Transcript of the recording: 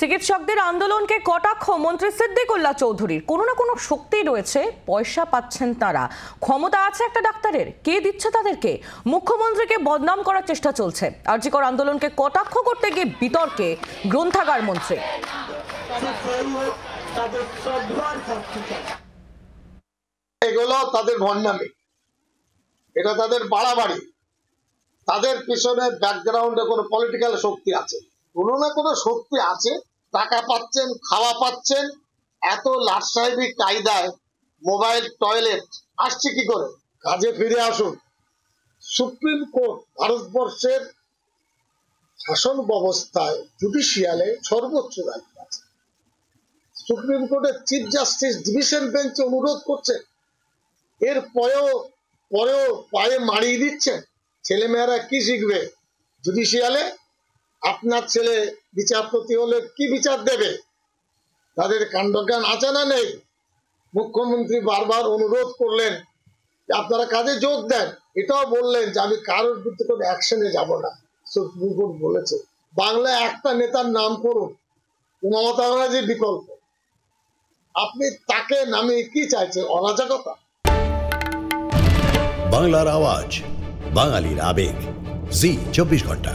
চিকিৎসকদের আন্দোলনকে কটাক্ষ মন্ত্রী সিদ্দিকুল্লাহ চৌধুরীর। কোনো না কোনো শক্তি রয়েছে, পয়সা পাচ্ছেন তারা, ক্ষমতা আছে একটা ডাক্তারের, কে দিচ্ছে তাদেরকে? মুখ্যমন্ত্রীকে বদনাম করার চেষ্টা চলছে। আরজিকর আন্দোলনকে কটাক্ষ করতে গিয়ে বিতর্কে গ্রন্থাগার মন্ত্রী। এগুলো তাদের ভণ্ডামি, এটা তাদের বাড়াবাড়ি। তাদের পিছনে ব্যাকগ্রাউন্ডে কোনো পলিটিক্যাল শক্তি আছে, কোনো না কোনো শক্তি আছে। টাকা পাচ্ছেন, খাওয়া পাচ্ছেন, এত লাটসাহেবী কায়দায় মোবাইল টয়লেট আসছে কি করে? কাজে ফিরে আসুন। সুপ্রিম কোর্ট ভারতবর্ষের শাসন ব্যবস্থায় জুডিশিয়ালে সর্বোচ্চ দায়িত্ব আছে। সুপ্রিম কোর্টের চিফ জাস্টিস ডিভিশন বেঞ্চে অনুরোধ করছেন, এর পরেও পায়ে মারিয়ে দিচ্ছেন। ছেলেমেয়েরা কি শিখবে জুডিশিয়ালে? আপনার ছেলে বিচারপতি হলে কি বিচার দেবে? তাদের কাণ্ডজ্ঞান আছে না নেই? মুখ্যমন্ত্রী বারবার অনুরোধ করলেন আপনারা কাজে যোগ দেন, এটাও বললেন যে আমি কারোর বিরুদ্ধে কোনো অ্যাকশনে যাব না। সুপ্রিম কোর্ট বলেছে বাংলায় একটা নেতার নাম করুন, মমতা ব্যানার্জির বিকল্প। আপনি তাকে নামে কি চাইছেন? অরাজকতা। বাংলার আওয়াজ, বাঙালির আবেগ, জি 24 ঘন্টা।